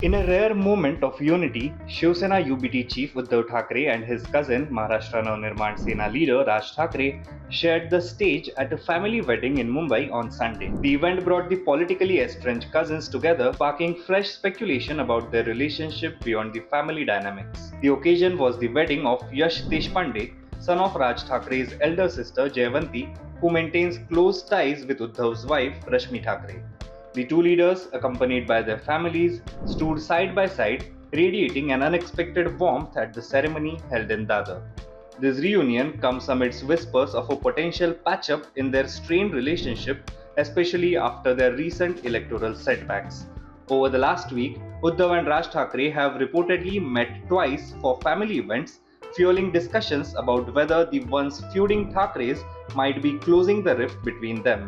In a rare moment of unity, Shiv Sena UBT chief Uddhav Thackeray and his cousin Maharashtra Navnirman Sena leader Raj Thackeray shared the stage at a family wedding in Mumbai on Sunday. The event brought the politically estranged cousins together, sparking fresh speculation about their relationship beyond the family dynamics. The occasion was the wedding of Yash Deshpande, son of Raj Thackeray's elder sister Jayavanti, who maintains close ties with Uddhav's wife Rashmi Thackeray. The two leaders, accompanied by their families, stood side by side, radiating an unexpected warmth at the ceremony held in Dadar. This reunion comes amidst whispers of a potential patch-up in their strained relationship, especially after their recent electoral setbacks. Over the last week, Uddhav and Raj Thackeray have reportedly met twice for family events, fueling discussions about whether the once feuding Thackerays might be closing the rift between them.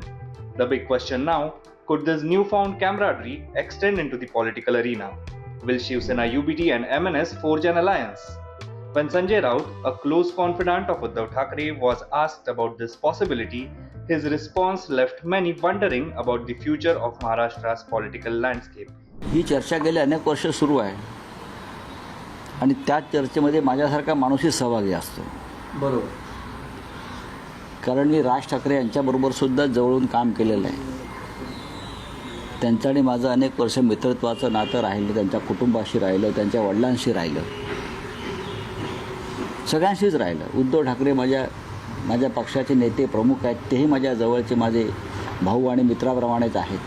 The big question now: could this newfound camaraderie extend into the political arena? Will Shiv Sena UBT and MNS forge an alliance? When Sanjay Raut, a close confidant of Uddhav Thackeray, was asked about this possibility, his response left many wondering about the future of Maharashtra's political landscape. ही चर्चा गेली अनेक वर्ष सुरू आहे आणि त्याच चर्चेमध्ये माझ्यासारखा माणूसही सहभागी असतो. बरोबर. कारण मी राज ठाकरे यांच्याबरोबर सुद्धा जवळून काम केलेलं आहे. त्यांचं आणि माझं अनेक वर्ष मित्रत्वाचं नातं राहिलं, त्यांच्या कुटुंबाशी राहिलं, त्यांच्या वडिलांशी राहिलं, सगळ्यांशीच राहिलं. उद्धव ठाकरे माझ्या पक्षाचे नेते प्रमुख आहेत, तेही माझ्या जवळचे माझे भाऊ आणि मित्राप्रमाणेच आहेत.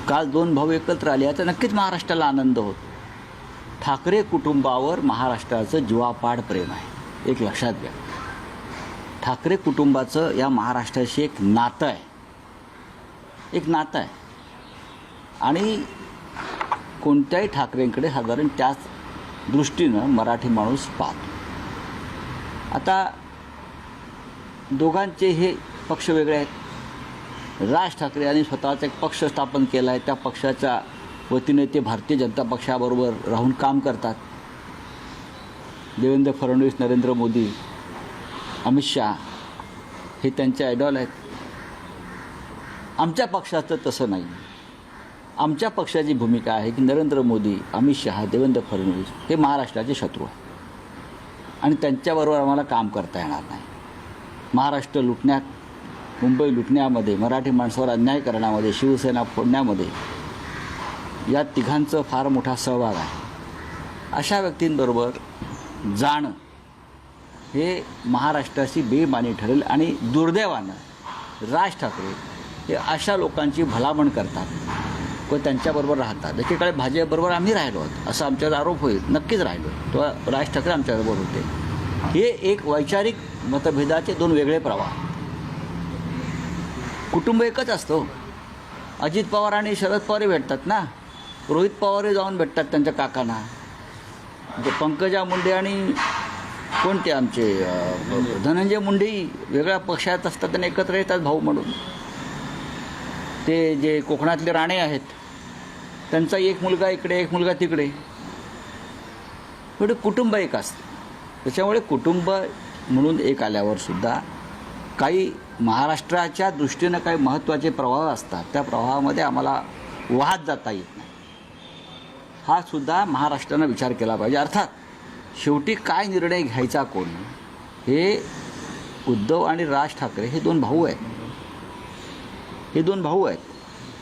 काल दोन भाऊ एकत्र आले तर नक्कीच महाराष्ट्राला आनंद होतो. ठाकरे कुटुंबावर महाराष्ट्राचं जीवापाड प्रेम आहे, एक लक्षात घ्या. ठाकरे कुटुंबाचं या महाराष्ट्राशी एक नातं आहे, एक नातं आहे आणि कोणत्याही ठाकरेंकडे साधारण त्याच दृष्टीनं मराठी माणूस पाहतो. आता दोघांचे हे पक्ष वेगळे आहेत. राज ठाकरे यांनी स्वतःचा एक पक्ष स्थापन केला आहे. त्या पक्षाच्या वतीने ते भारतीय जनता पक्षाबरोबर राहून काम करतात. देवेंद्र फडणवीस, नरेंद्र मोदी, अमित शहा हे त्यांचे आयडॉल आहेत. आमच्या पक्षाचं तसं नाही. आमच्या पक्षाची भूमिका आहे की नरेंद्र मोदी, अमित शहा, देवेंद्र फडणवीस हे महाराष्ट्राचे शत्रू आहेत आणि त्यांच्याबरोबर आम्हाला काम करता येणार नाही. महाराष्ट्र लुटण्यात, मुंबई लुटण्यामध्ये, मराठी माणसावर अन्याय करण्यामध्ये, शिवसेना फोडण्यामध्ये या तिघांचं फार मोठा सहभाग आहे. अशा व्यक्तींबरोबर जाणं हे महाराष्ट्राची बेमानी ठरेल आणि दुर्दैवानं राज ठाकरे हे अशा लोकांची भलामण करतात व त्यांच्याबरोबर राहतात. एकीकडे भाजपबरोबर आम्ही राहिलो आहोत असं आमच्यावर आरोप होईल, नक्कीच राहिलो, तो राज ठाकरे आमच्याबरोबर होते. हे एक वैचारिक मतभेदाचे दोन वेगळे प्रवाह. कुटुंब एकच असतो. अजित पवार आणि शरद पवारही भेटतात ना, रोहित पवारही जाऊन भेटतात त्यांच्या काकांना. पंकजा मुंडे आणि कोणते आमचे धनंजय मुंडेही वेगळ्या पक्षात असतात आणि एकत्र येतात भाऊ म्हणून. ते जे कोकणातले राणे आहेत त्यांचा एक मुलगा इकडे, एक मुलगा तिकडे, एवढे कुटुंब एक असतं. त्याच्यामुळे कुटुंब म्हणून एक आल्यावर सुद्धा काही महाराष्ट्राच्या दृष्टीनं काही महत्त्वाचे प्रवाह असतात. त्या प्रवाहामध्ये आम्हाला वाहत जाता येत नाही. हा सुद्धा महाराष्ट्रानं विचार केला पाहिजे. अर्थात शेवटी काय निर्णय घ्यायचा कोण, हे उद्धव आणि राज ठाकरे हे दोन भाऊ आहेत. हे दोन भाऊ आहेत.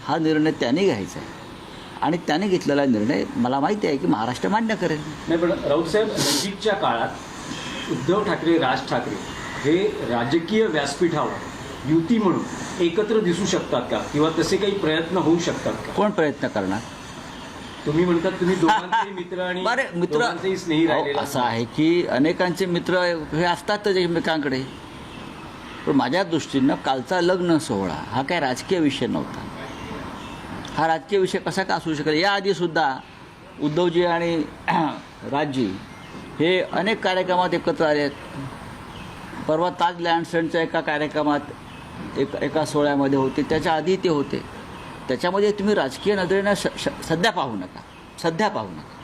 हा निर्णय त्यांनी घ्यायचा आहे आणि त्याने घेतलेला निर्णय मला माहिती आहे की महाराष्ट्र मान्य करेल. नाही, पण राऊतसाहेब, नजीकच्या काळात उद्धव ठाकरे, राज ठाकरे हे राजकीय व्यासपीठावर युती म्हणून एकत्र दिसू शकतात का, किंवा तसे काही प्रयत्न होऊ शकतात का? कोण प्रयत्न करणार? तुम्ही म्हणतात तुम्ही दोघांचे मित्र आणि दोघांचेही स्नेही राहिलेले. असं आहे की अनेकांचे मित्र हे असतातच एकमेकांकडे. पण माझ्या दृष्टीनं कालचा लग्न सोहळा हा काय राजकीय विषय नव्हता. हा राजकीय विषय कसा का असू शकेल? याआधीसुद्धा उद्धवजी आणि राजजी हे अनेक कार्यक्रमात एकत्र आले आहेत. परवा ताज लँडसेंडच्या एका कार्यक्रमात एका सोहळ्यामध्ये होते, त्याच्या आधी ते होते. त्याच्यामध्ये तुम्ही राजकीय नजरेनं सध्या पाहू नका, सध्या पाहू नका.